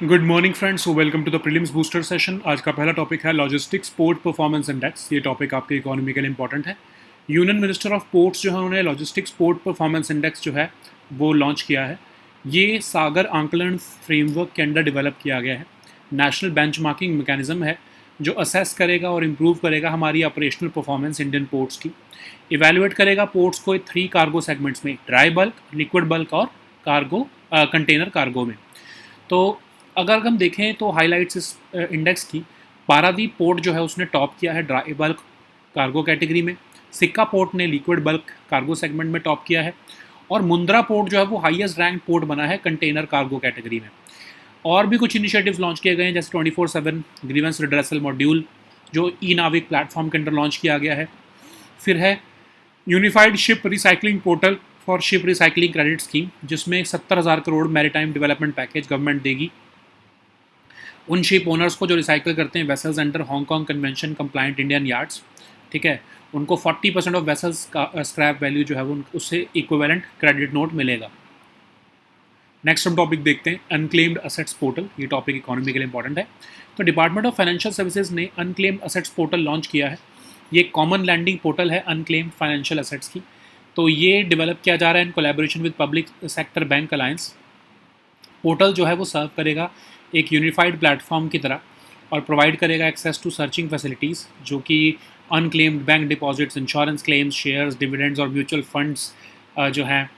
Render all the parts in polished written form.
Good morning friends, welcome to the prelims booster session. आज का पहला टॉपिक है लॉजिस्टिक्स पोर्ट परफॉर्मेंस इंडेक्स। ये टॉपिक आपके इकोनॉमी के लिए इंपॉर्टेंट है। यूनियन मिनिस्टर ऑफ पोर्ट्स जो है उन्होंने लॉजिस्टिक्स पोर्ट परफॉर्मेंस इंडेक्स जो है वो लॉन्च किया है। ये सागर आंकलन फ्रेमवर्क के अंडर डेवलप किया गया है। नेशनल बेंचमार्किंग मैकेनिज्म है जो असेस करेगा और इम्प्रूव करेगा हमारी ऑपरेशनल परफॉर्मेंस इंडियन पोर्ट्स की। इवेलुएट करेगा पोर्ट्स को 3 कार्गो सेगमेंट्स में, ड्राई बल्क, लिक्विड बल्क और कार्गो कंटेनर कार्गो में। तो अगर हम देखें तो हाइलाइट्स इस इंडेक्स की, पारादीप पोर्ट जो है उसने टॉप किया है ड्राई बल्क कार्गो कैटेगरी में। सिक्का पोर्ट ने लिक्विड बल्क कार्गो सेगमेंट में टॉप किया है। और मुंद्रा पोर्ट जो है वो हाईएस्ट रैंक पोर्ट बना है कंटेनर कार्गो कैटेगरी में। और भी कुछ इनिशिएटिव्स लॉन्च किए गए हैं, जैसे 24/7 ग्रीवेंस रिड्रेसल मॉड्यूल जो ई नाविक प्लेटफॉर्म के अंदर लॉन्च किया गया है। फिर है unified ship recycling portal for ship recycling credit scheme, जिसमें 70,000 crore maritime development package government देगी उन शिप ओनर्स को जो रिसाइकिल करते हैं vessels under Hong Kong convention compliant Indian yards. ठीक है, उनको 40% ऑफ वेसल्स का स्क्रैप वैल्यू जो है वो उससे इक्विवेलेंट क्रेडिट नोट मिलेगा। नेक्स्ट हम टॉपिक देखते हैं अनक्लेम्ड असेट्स पोर्टल। ये टॉपिक इकोनॉमी के लिए इंपॉर्टेंट है। तो डिपार्टमेंट ऑफ फाइनेंशियल सर्विसेज ने अनक्लेम्ड असेट्स पोर्टल लॉन्च किया है। ये कॉमन लैंडिंग पोर्टल है अनक्लेम्ड फाइनेंशियल असेट्स की। तो ये डेवलप किया जा रहा है in collaboration with public sector bank alliance. Portal जो है वो सर्व करेगा एक यूनिफाइड प्लेटफॉर्म की तरह और प्रोवाइड करेगा एक्सेस टू सर्चिंग फैसिलिटीज़, जो कि unclaimed bank deposits, insurance claims, shares, dividends और म्यूचुअल फंड्स जो हैं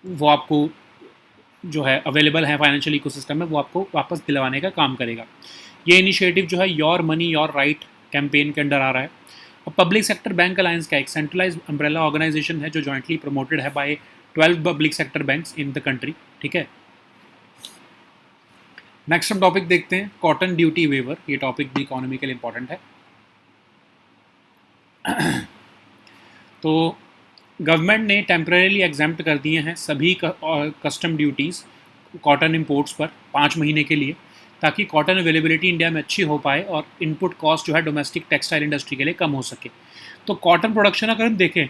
वो आपको जो है अवेलेबल है फाइनेंशियल इकोसिस्टम में, वो आपको वापस दिलवाने का काम करेगा। ये इनिशिएटिव जो है your money your right campaign के अंडर आ रहा है। और पब्लिक सेक्टर बैंक अलायंस का एक सेंट्रलाइज अम्ब्रेला ऑर्गेनाइजेशन है जो जॉइंटली प्रमोटेड है by 12 public sector banks in the country. ठीक है, नेक्स्ट हम टॉपिक देखते हैं कॉटन ड्यूटी वेवर। ये टॉपिक भी इकोनॉमी के लिए इंपॉर्टेंट है। तो गवर्नमेंट ने टेम्परेली एग्जाम्प्ट कर दिए हैं सभी कस्टम ड्यूटीज़ कॉटन इंपोर्ट्स पर 5 महीने के लिए, ताकि कॉटन अवेलेबिलिटी इंडिया में अच्छी हो पाए और इनपुट कॉस्ट जो है डोमेस्टिक टेक्सटाइल इंडस्ट्री के लिए कम हो सके। तो कॉटन प्रोडक्शन अगर हम देखें,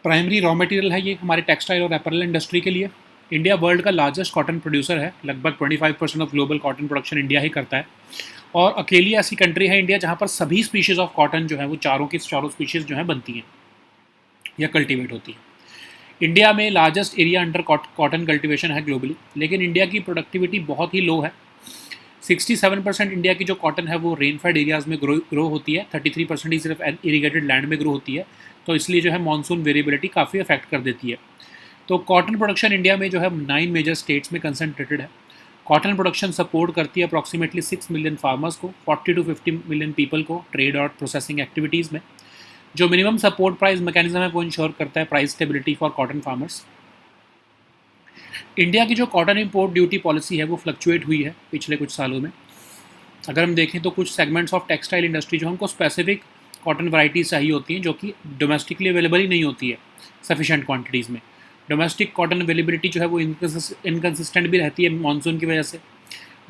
प्राइमरी रॉ मटेरियल है ये हमारे टेक्सटाइल और अपैरल इंडस्ट्री के लिए। इंडिया वर्ल्ड का लार्जेस्ट कॉटन प्रोड्यूसर है, लगभग 25% of global cotton production India ही करता है। और अकेली ऐसी कंट्री है इंडिया जहाँ पर सभी स्पीशीज़ ऑफ कॉटन जो है वो चारों स्पीशीज़ जो है बनती हैं या कल्टीवेट होती हैं। इंडिया में largest area under cotton cultivation है ग्लोबली, लेकिन इंडिया की प्रोडक्टिविटी बहुत ही लो है। 67% इंडिया की जो कॉटन है वो रेनफेड एरियाज़ में ग्रो होती है, 33% ही सिर्फ इरीगेटेड लैंड में ग्रो होती है। तो इसलिए जो है मानसून वेरिएबिलिटी काफ़ी अफेक्ट कर देती है। तो कॉटन प्रोडक्शन इंडिया में जो है 9 मेजर स्टेट्स में कंसनट्रेटेड है। कॉटन प्रोडक्शन सपोर्ट करती है अप्रॉक्सीमेटली 6 मिलियन फार्मर्स को, 40 to 50 मिलियन पीपल को ट्रेड और प्रोसेसिंग एक्टिविटीज़ में। जो मिनिमम सपोर्ट प्राइस मैकेनिज्म है वो इंश्योर करता है price stability for cotton farmers. India की जो कॉटन इंपोर्ट ड्यूटी पॉलिसी है वो फ्लक्चुएट हुई है पिछले कुछ सालों में। अगर हम देखें तो कुछ सेगमेंट्स ऑफ टेक्सटाइल इंडस्ट्री जो हमको स्पेसिफिक कॉटन वैराइटीज़ चाहिए होती हैं, जो कि डोमेस्टिकली अवेलेबल ही नहीं होती है सफिशेंट क्वांटिटीज़ में। डोमेस्टिक कॉटन अवेलेबिलिटी जो है वो इनकन्सिस्टेंट भी रहती है मानसून की वजह से।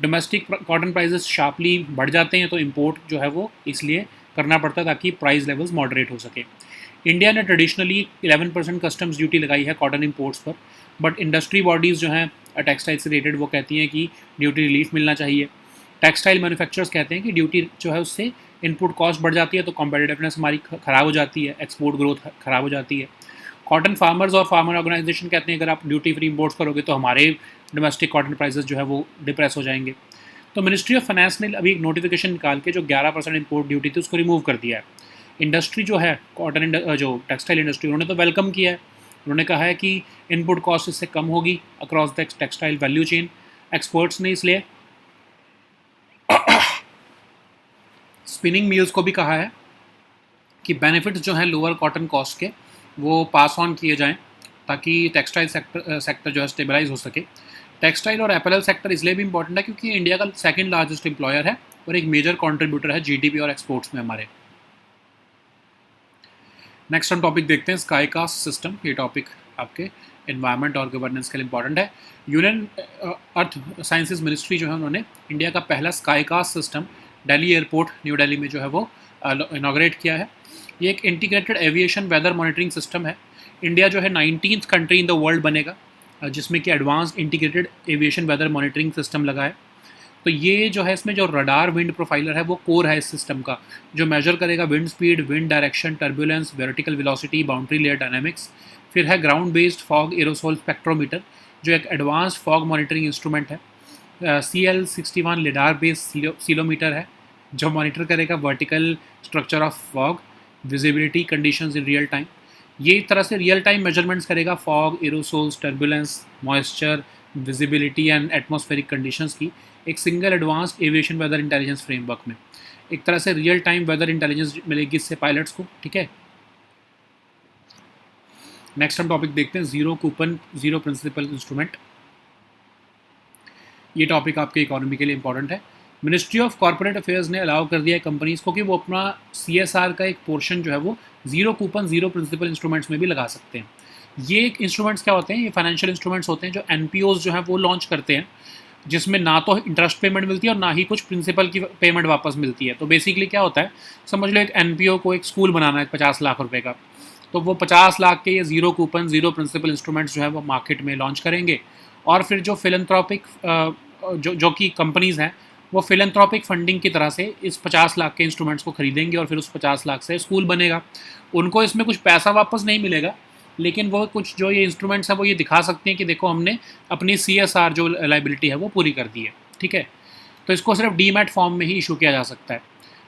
डोमेस्टिक कॉटन प्राइसेस शार्पली बढ़ जाते हैं, तो इंपोर्ट जो है वो इसलिए करना पड़ता है ताकि प्राइस लेवल्स मॉडरेट हो सके। इंडिया ने ट्रेडिशनली 11% कस्टम्स ड्यूटी लगाई है कॉटन इंपोर्ट्स पर, बट इंडस्ट्री बॉडीज़ जो हैं टेक्सटाइल से रिलेटेड वो कहती हैं कि ड्यूटी रिलीफ मिलना चाहिए। टेक्सटाइल मैन्युफैक्चरर्स कहते हैं कि ड्यूटी जो है उससे इनपुट कॉस्ट बढ़ जाती है, तो कॉम्पिटिटिवनेस हमारी ख़राब हो जाती है, एक्सपोर्ट ग्रोथ ख़राब हो जाती है। कॉटन फार्मर्स और फार्मर ऑर्गेनाइजेशन कहते हैं अगर आप ड्यूटी फ्री इंपोर्ट्स करोगे तो हमारे डोमेस्टिक कॉटन प्राइसेस जो है वो डिप्रेस हो जाएंगे। तो मिनिस्ट्री ऑफ फाइनेंस ने अभी एक नोटिफिकेशन निकाल के जो 11% इंपोर्ट ड्यूटी थी उसको रिमूव कर दिया है। इंडस्ट्री जो है कॉटन जो टेक्सटाइल इंडस्ट्री, उन्होंने तो वेलकम किया है। उन्होंने कहा है कि इनपुट कॉस्ट इससे कम होगी across the textile value chain. Experts ने इसलिए स्पिनिंग मिल्स को भी कहा है कि बेनिफिट्स जो हैं लोअर कॉटन कॉस्ट के वो पास ऑन किए जाएं, ताकि टेक्सटाइल सेक्टर जो है स्टेबलाइज हो सके। टेक्सटाइल और अपैरल सेक्टर इसलिए भी इंपॉर्टेंट है क्योंकि इंडिया का सेकंड लार्जेस्ट एम्प्लॉयर है और एक मेजर कंट्रीब्यूटर है जीडीपी और एक्सपोर्ट्स में हमारे। नेक्स्ट हम टॉपिक देखते हैं स्काई कास्ट सिस्टम। ये टॉपिक आपके एनवायरनमेंट और गवर्नेंस के लिए इंपॉर्टेंट है। यूनियन अर्थ साइंसेज मिनिस्ट्री जो है उन्होंने इंडिया का पहला sky cast system Delhi airport New Delhi में जो है वो इनाग्रेट किया है। ये एक integrated aviation weather monitoring system है। इंडिया जो है 19th country in the world बनेगा जिसमें कि advanced integrated aviation weather monitoring system लगा है। तो ये जो है इसमें जो रडार विंड प्रोफाइलर है वो कोर है इस सिस्टम का, जो मेजर करेगा wind speed, wind direction, turbulence, vertical velocity, boundary layer dynamics. फिर है ground based fog aerosol spectrometer, जो एक एडवांस्ड फॉग मॉनिटरिंग इंस्ट्रूमेंट है। CL61 लिडार बेस्ड सीलोमीटर है, जो मॉनिटर करेगा vertical structure of fog, visibility conditions in real time. ये एक तरह से रियल टाइम मेजरमेंट्स करेगा fog, aerosols, turbulence, moisture, visibility and atmospheric conditions की एक single advanced aviation weather intelligence framework में। एक तरह से रियल टाइम वेदर इंटेलिजेंस मिलेगी इससे पायलट्स को, ठीक है। नेक्स्ट हम टॉपिक देखते हैं zero coupon zero principal instrument. ये टॉपिक आपके इकोनॉमी के लिए इंपॉर्टेंट है। मिनिस्ट्री ऑफ कॉर्पोरेट अफेयर्स ने अलाउ कर दिया है कंपनीज को कि वो अपना CSR का एक पोर्शन जो है वो zero coupon zero principal instruments में भी लगा सकते हैं। ये इंस्ट्रूमेंट्स क्या होते हैं? ये फाइनेंशियल इंस्ट्रूमेंट्स होते हैं जो NPOs जो है वो लॉन्च करते हैं, जिसमें ना तो इंटरेस्ट पेमेंट मिलती है और ना ही कुछ प्रिंसिपल की पेमेंट वापस मिलती है। तो बेसिकली क्या होता है, समझ लो एक NPO को एक स्कूल बनाना है 50 लाख रुपए का, तो वो 50 लाख के ये zero coupon zero principal instruments जो है वो मार्केट में लॉन्च करेंगे। और फिर जो फिलंथ्रोपिक जो कि कंपनीज़ हैं वो फिलंथ्रोपिक फंडिंग की तरह से इस 50 लाख के इंस्ट्रूमेंट्स को खरीदेंगे और फिर उस 50 लाख से स्कूल बनेगा। उनको इसमें कुछ पैसा वापस नहीं मिलेगा, लेकिन वो कुछ जो ये इंस्ट्रूमेंट्स हैं वो ये दिखा सकते हैं कि देखो हमने अपनी CSR जो लाइबिलिटी है वो पूरी कर दी है, ठीक है। तो इसको सिर्फ डीमैट फॉर्म में ही इशू किया जा सकता है।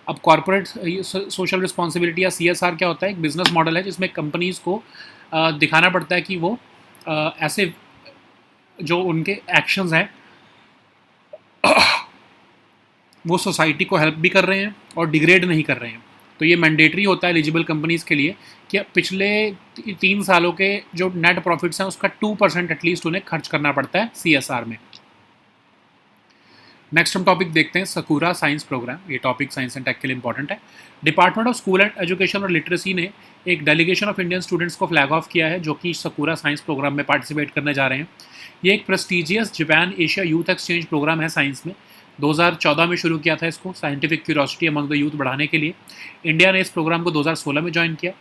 अब कॉर्पोरेट सोशल रिस्पॉन्सिबिलिटी या CSR क्या होता है? एक बिजनेस मॉडल है जिसमें कंपनीज़ को दिखाना पड़ता है कि वो ऐसे जो उनके एक्शंस हैं वो सोसाइटी को हेल्प भी कर रहे हैं और डिग्रेड नहीं कर रहे हैं। तो ये मैंडेटरी होता है एलिजिबल कंपनीज़ के लिए कि पिछले 3 सालों के जो नेट प्रॉफिट्स हैं उसका 2% एटलीस्ट उन्हें खर्च करना पड़ता है CSR में। नेक्स्ट हम टॉपिक देखते हैं सकूरा साइंस प्रोग्राम। ये टॉपिक साइंस एंड टेक के लिए इंपॉर्टेंट है। Department of school and education और लिटरेसी ने एक डेलीगेशन ऑफ इंडियन स्टूडेंट्स को फ्लैग ऑफ किया है जो कि सकूरा साइंस प्रोग्राम में पार्टिसिपेट करने जा रहे हैं। ये एक prestigious Japan Asia youth exchange programme है साइंस में। 2014 में शुरू किया था इसको scientific curiosity among the youth बढ़ाने के लिए। इंडिया ने इस प्रोग्राम को 2016 में ज्वाइन किया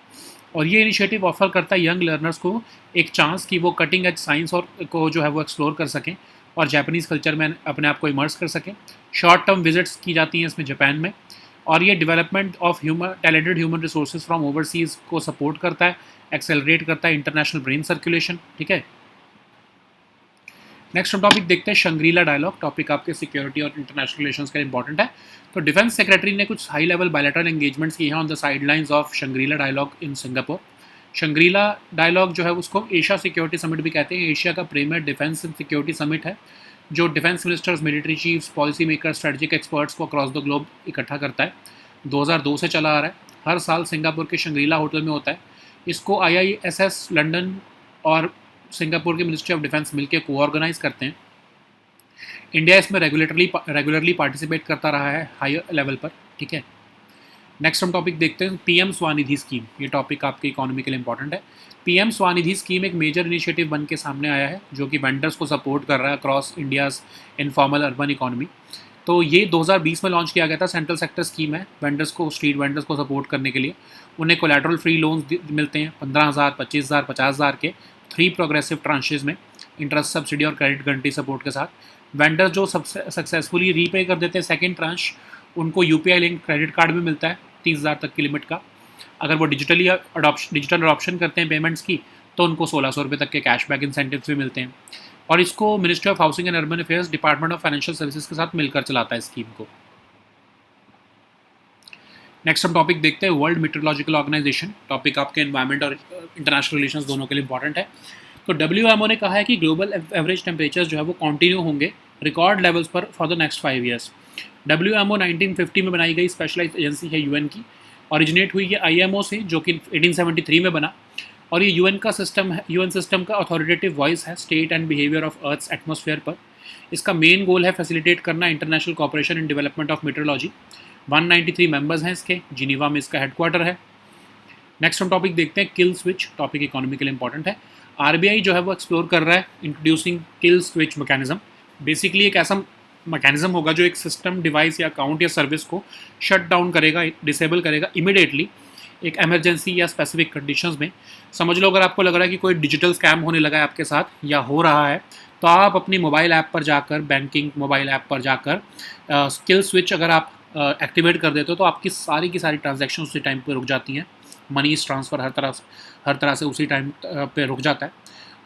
और ये इनिशिएटिव ऑफर करता है यंग लर्नर्स को एक चांस कि वो कटिंग एज साइंस और को जो है वो एक्सप्लोर कर सकें और जापानीज़ कल्चर में अपने आप को इमर्स कर सकें। शॉर्ट टर्म विजिट्स की जाती हैं इसमें जापान में और ये development of talented human resources from overseas को सपोर्ट करता है, एक्सेलरेट करता है इंटरनेशनल ब्रेन सर्कुलेशन, ठीक है। नेक्स्ट हम टॉपिक देखते हैं शंग्रीला डायलॉग। टॉपिक आपके सिक्योरिटी और इंटरनेशनल रिलेशंस का इंपॉर्टेंट है। तो डिफेंस सेक्रेटरी ने कुछ हाई लेवल बायलैटरल एंगेजमेंट्स किए हैं on the sidelines of Shangri-La dialogue in Singapore. Shangri-La dialogue जो है उसको एशिया सिक्योरिटी समिट भी कहते हैं। एशिया का premier defence and security summit है जो defence ministers, military chiefs, policy maker, strategic experts को अक्रॉस द ग्लोब इकट्ठा करता है। 2002 से चला आ रहा है। हर साल सिंगापुर के शंग्रीला होटल में होता है। इसको IISS लंदन और सिंगापुर के मिनिस्ट्री ऑफ डिफेंस मिलकर को ऑर्गेनाइज करते हैं। इंडिया इसमें रेगुलरली पार्टिसिपेट करता रहा है हायर लेवल पर, ठीक है। नेक्स्ट हम टॉपिक देखते हैं PM स्वानिधि स्कीम। ये टॉपिक आपके इकोनॉमी के लिए इंपॉर्टेंट है। PM स्वानिधि स्कीम एक मेजर इनिशिएटिव बन के सामने आया है जो कि वेंडर्स को सपोर्ट कर रहा है across India's informal urban economy. तो ये 2020 में लॉन्च किया गया था। सेंट्रल सेक्टर स्कीम है वेंडर्स को, स्ट्रीट वेंडर्स को सपोर्ट करने के लिए। उन्हें कोलैटरल फ्री लोन्स मिलते हैं 15,000, 25,000, 50,000 के 3 प्रोग्रेसिव ट्रांचेज में, इंटरेस्ट सब्सिडी और क्रेडिट गारंटी सपोर्ट के साथ। वेंडर्स जो सक्सेसफुली रीपे कर देते हैं सेकेंड ट्रांच, उनको UPI लिंक क्रेडिट कार्ड भी मिलता है 30,000 तक की लिमिट का। अगर वो डिजिटल अडॉप्शन करते हैं पेमेंट्स की तो उनको 1,600 रुपये तक के कैशबैक इंसेंटिव्स भी मिलते हैं। और इसको ministry of housing and urban affairs, department of financial services के साथ मिलकर चलाता है स्कीम को। नेक्स्ट हम टॉपिक देखते हैं वर्ल्ड मीटरोलॉजिकल ऑर्गेनाइजेशन। टॉपिक आपके एनवायरनमेंट और इंटरनेशनल रिलेशंस दोनों के लिए इंपॉर्टेंट है। तो WMO ने कहा है कि ग्लोबल एवरेज टेम्परेचर जो है वो कंटिन्यू होंगे रिकॉर्ड लेवल्स पर for the next 5 years. WMO 1950 में बनाई गई स्पेशलाइज्ड एजेंसी है UN की। ओरिजिनेट हुई है IMO से जो कि 1873 में बना और ये UN का सिस्टम है। UN सिस्टम का अथॉरिटेटिव वॉइस है state and behaviour of earth's atmosphere पर। इसका मेन गोल है फैसिलिटेट करना international cooperation in development of meteorology. 193 members हैं इसके। जिनीवा में इसका हेडक्वार्टर है। नेक्स्ट हम टॉपिक देखते हैं किल स्विच। टॉपिक इकोनॉमी के लिए इंपॉर्टेंट है। RBI जो है वो एक्सप्लोर कर रहा है introducing kill switch mechanism. Basically एक ऐसा मैकेनिज्म होगा जो एक सिस्टम, डिवाइस या अकाउंट या सर्विस को शट डाउन करेगा, डिसेबल करेगा इमिडिएटली एक इमरजेंसी या स्पेसिफिक कंडीशंस में। समझ लो अगर आपको लग रहा है कि कोई डिजिटल स्कैम होने लगा है आपके साथ या हो रहा है, तो आप अपनी मोबाइल ऐप पर जाकर, बैंकिंग मोबाइल ऐप पर जाकर स्किल स्विच अगर आप एक्टिवेट कर देते हो तो आपकी सारी की सारी ट्रांजैक्शन उसी टाइम पे रुक जाती हैं। मनी ट्रांसफ़र हर तरह से उसी टाइम पे रुक जाता है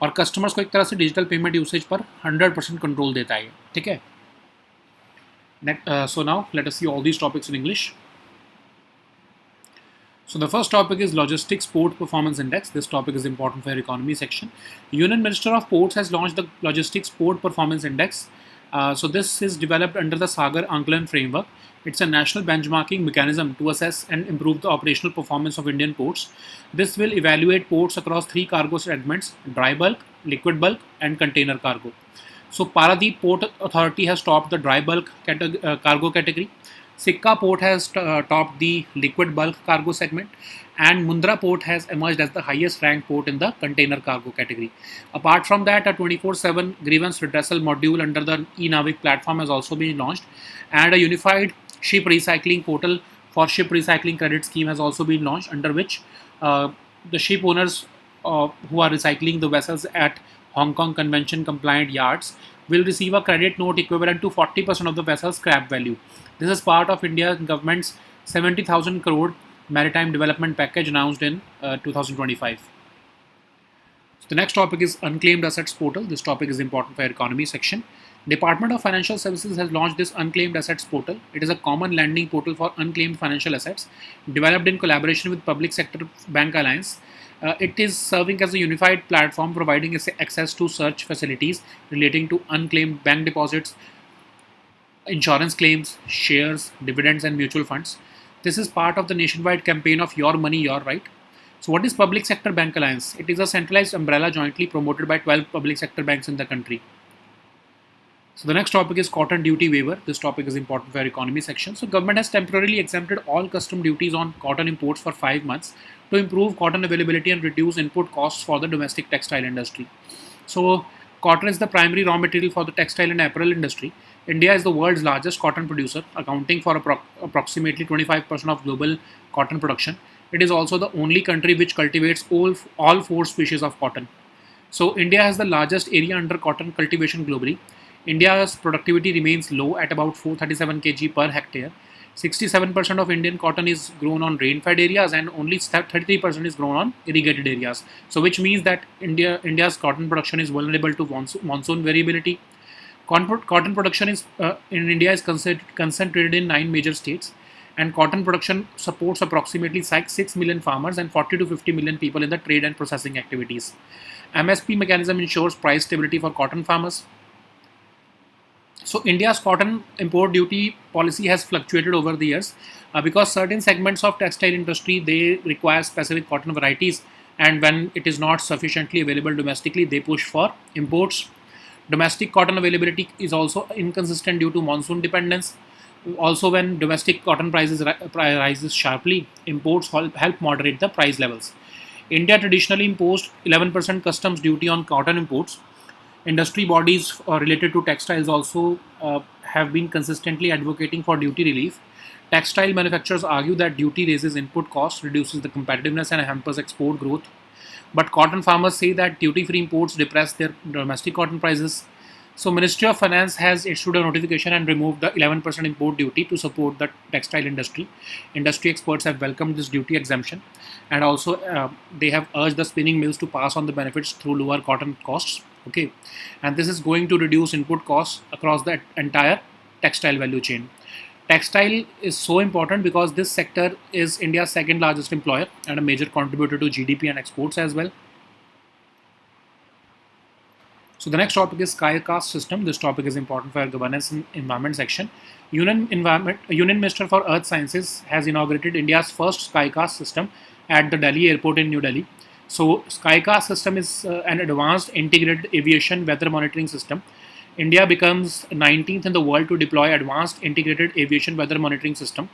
और कस्टमर्स को एक तरह से डिजिटल पेमेंट यूसेज पर 100% कंट्रोल देता है ये, ठीक है। So now let us see all these topics in English. So the first topic is Logistics Port Performance Index. This topic is important for your economy section. Union Minister of Ports has launched the Logistics Port Performance Index. So this is developed under the Sagar Ankalan framework. It's a national benchmarking mechanism to assess and improve the operational performance of Indian ports. This will evaluate ports across three cargo segments: dry bulk, liquid bulk, and container cargo. So Paradeep Port Authority has topped the dry bulk cargo category. Sikka Port has topped the liquid bulk cargo segment, and Mundra Port has emerged as the highest ranked port in the container cargo category. Apart from that, a 24/7 grievance redressal module under the eNavik platform has also been launched, and a unified ship recycling portal for ship recycling credit scheme has also been launched, under which the ship owners who are recycling the vessels at Hong Kong Convention compliant yards will receive a credit note equivalent to 40% of the vessel's scrap value. This is part of India's government's 70,000 crore maritime development package announced in 2025. So the next topic is Unclaimed Assets Portal. This topic is important for your economy section. Department of Financial Services has launched this Unclaimed Assets Portal. It is a common landing portal for unclaimed financial assets, developed in collaboration with Public Sector Bank Alliance. It is serving as a unified platform providing access to search facilities relating to unclaimed bank deposits, insurance claims, shares, dividends, and mutual funds. This is part of the nationwide campaign of Your Money, Your Right. So, what is Public Sector Bank Alliance? It is a centralized umbrella jointly promoted by 12 public sector banks in the country. So, the next topic is cotton duty waiver. This topic is important for our economy section. So, government has temporarily exempted all custom duties on cotton imports for 5 months to improve cotton availability and reduce input costs for the domestic textile industry. So, cotton is the primary raw material for the textile and apparel industry. India is the world's largest cotton producer, accounting for approximately 25% of global cotton production. It is also the only country which cultivates all four species of cotton. So, India has the largest area under cotton cultivation globally. India's productivity remains low at about 437 kg per hectare. 67% of Indian cotton is grown on rain-fed areas and only 33% is grown on irrigated areas. So, which means that India's cotton production is vulnerable to monsoon variability. Cotton production in India is concentrated in 9 major states, and cotton production supports approximately 6 million farmers and 40 to 50 million people in the trade and processing activities. MSP mechanism ensures price stability for cotton farmers. So India's cotton import duty policy has fluctuated over the years because certain segments of textile industry, they require specific cotton varieties, and when it is not sufficiently available domestically, they push for imports. Domestic cotton availability is also inconsistent due to monsoon dependence. Also, when domestic cotton prices rises sharply, imports help moderate the price levels. India traditionally imposed 11% customs duty on cotton imports. Industry bodies related to textiles also have been consistently advocating for duty relief. Textile manufacturers argue that duty raises input costs, reduces the competitiveness, and hampers export growth. But cotton farmers say that duty-free imports depress their domestic cotton prices. So Ministry of Finance has issued a notification and removed the 11% import duty to support the textile industry. Industry experts have welcomed this duty exemption, and also they have urged the spinning mills to pass on the benefits through lower cotton costs. Okay, and this is going to reduce input costs across the entire textile value chain. Textile is so important because this sector is India's second largest employer and a major contributor to GDP and exports as well. So the next topic is Skycast system. This topic is important for our governance and environment section. Union Minister for Earth Sciences has inaugurated India's first Skycast system at the Delhi airport in New Delhi. So Skycast system is an advanced integrated aviation weather monitoring system. India becomes 19th in the world to deploy advanced integrated aviation weather monitoring system.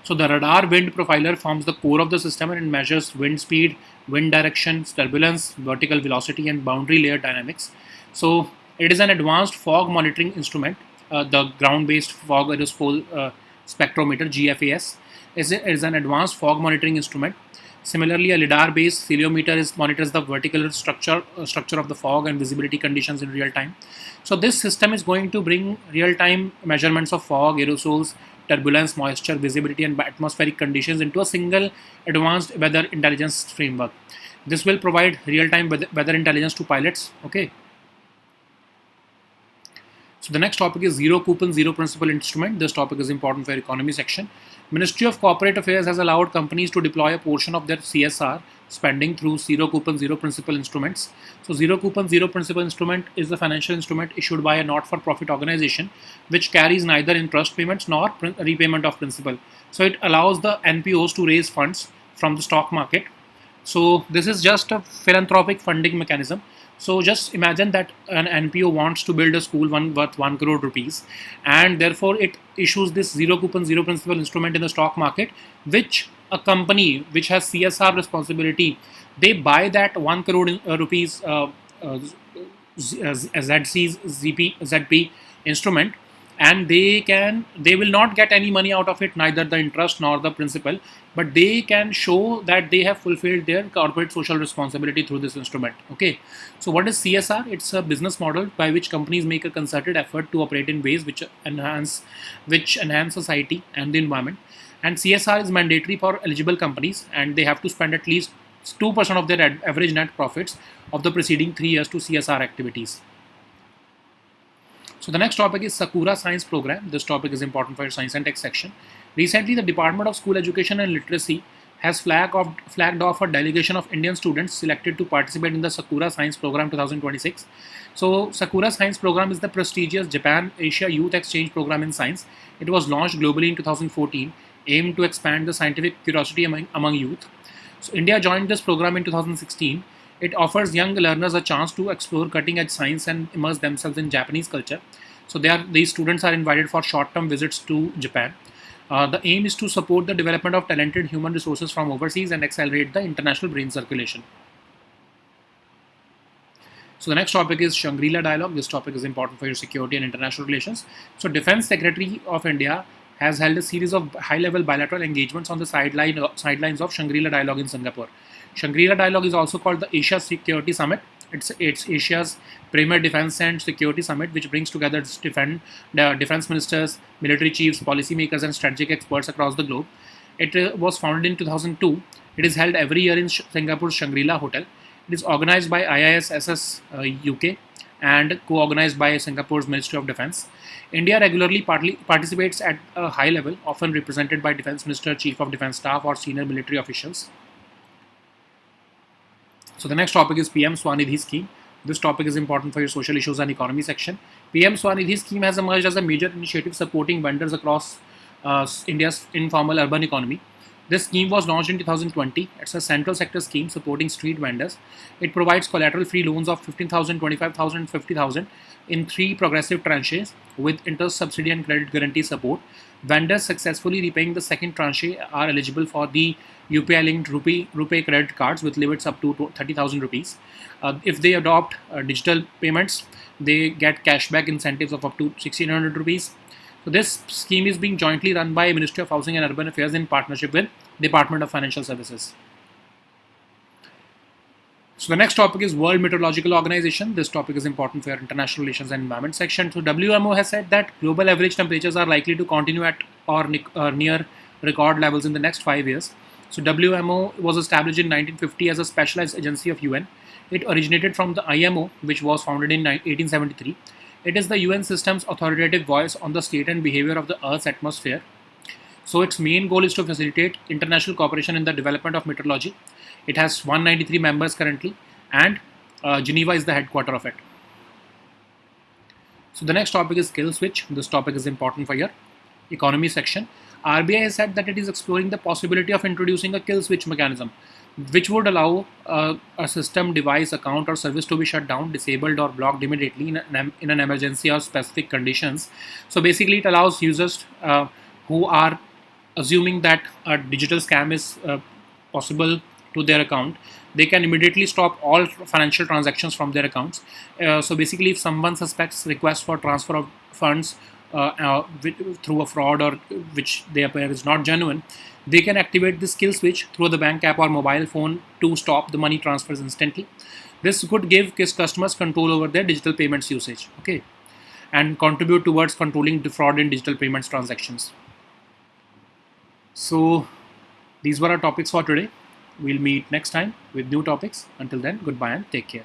So the radar wind profiler forms the core of the system, and it measures wind speed, wind direction, turbulence, vertical velocity, and boundary layer dynamics. So it is an advanced fog monitoring instrument, the ground-based fog aerosol spectrometer (GFAS). is an advanced fog monitoring instrument. Similarly, a lidar-based ceilometer monitors the vertical structure of the fog and visibility conditions in real time. So this system is going to bring real-time measurements of fog, aerosols, turbulence, moisture, visibility, and atmospheric conditions into a single advanced weather intelligence framework. This will provide real-time weather intelligence to pilots. Okay. So the next topic is zero coupon, zero principal instrument. This topic is important for economy section. Ministry of Corporate Affairs has allowed companies to deploy a portion of their CSR spending through zero coupon, zero principal instruments. So zero coupon, zero principal instrument is a financial instrument issued by a not-for-profit organization which carries neither interest payments nor repayment of principal. So it allows the NPOs to raise funds from the stock market. So this is just a philanthropic funding mechanism. So just imagine that an NPO wants to build a school worth 1 crore rupees, and therefore it issues this zero coupon, zero principal instrument in the stock market, which a company which has CSR responsibility, they buy that 1 crore rupees ZP instrument, and they will not get any money out of it, neither the interest nor the principal, but they can show that they have fulfilled their corporate social responsibility through this instrument. Okay, so what is CSR? It's a business model by which companies make a concerted effort to operate in ways which enhance society and the environment. And CSR is mandatory for eligible companies, and they have to spend at least 2% of their average net profits of the preceding 3 years to CSR activities. So the next topic is Sakura Science Program. This topic is important for your science and tech section. Recently, the Department of School Education and Literacy has flagged off a delegation of Indian students selected to participate in the Sakura Science Program 2026. So Sakura Science Program is the prestigious Japan-Asia Youth Exchange Program in science. It was launched globally in 2014, aimed to expand the scientific curiosity among youth. So India joined this program in 2016. It offers young learners a chance to explore cutting-edge science and immerse themselves in Japanese culture. So these students are invited for short-term visits to Japan. The aim is to support the development of talented human resources from overseas and accelerate the international brain circulation. So the next topic is Shangri-La Dialogue. This topic is important for your security and international relations. So Defense Secretary of India has held a series of high-level bilateral engagements on the sidelines of Shangri-La Dialogue in Singapore. Shangri-La Dialogue is also called the Asia Security Summit. It's Asia's premier defense and security summit, which brings together defense ministers, military chiefs, policymakers, and strategic experts across the globe. It was founded in 2002. It is held every year in Singapore's Shangri-La Hotel. It is organized by IISS UK and co-organized by Singapore's Ministry of Defense. India regularly participates at a high level, often represented by Defense Minister, Chief of Defense Staff, or senior military officials. So the next topic is PM Swanidhi scheme. This topic is important for your social issues and economy section. PM Swanidhi scheme has emerged as a major initiative supporting vendors across India's informal urban economy. This scheme was launched in 2020. It's a central sector scheme supporting street vendors. It provides collateral-free loans of 15,000, 25,000, 50,000 in 3 progressive tranches with interest, subsidy, and credit guarantee support. Vendors successfully repaying the second tranche are eligible for the UPI-linked RuPay credit cards with limits up to 30,000 rupees. If they adopt digital payments, they get cashback incentives of up to 1,600 rupees. So this scheme is being jointly run by Ministry of Housing and Urban Affairs in partnership with Department of Financial Services. So the next topic is World Meteorological Organization. This topic is important for your international relations and environment section. So WMO has said that global average temperatures are likely to continue at or near record levels in the next 5 years. So WMO was established in 1950 as a specialized agency of UN. It originated from the IMO, which was founded in 1873. It is the UN system's authoritative voice on the state and behavior of the Earth's atmosphere. So its main goal is to facilitate international cooperation in the development of meteorology. It has 193 members currently, and Geneva is the headquarter of it. So the next topic is Kill Switch. This topic is important for your economy section. RBI has said that it is exploring the possibility of introducing a kill switch mechanism, which would allow a system, device, account, or service to be shut down, disabled, or blocked immediately in an emergency or specific conditions. So basically, it allows users who are assuming that a digital scam is possible to their account, they can immediately stop all financial transactions from their accounts. So basically, if someone suspects request for transfer of funds through a fraud or which they appear is not genuine, they can activate this kill switch through the bank app or mobile phone to stop the money transfers instantly. This could give customers control over their digital payments usage, okay, and contribute towards controlling the fraud in digital payments transactions. So these were our topics for today. We'll meet next time with new topics. Until then, goodbye and take care.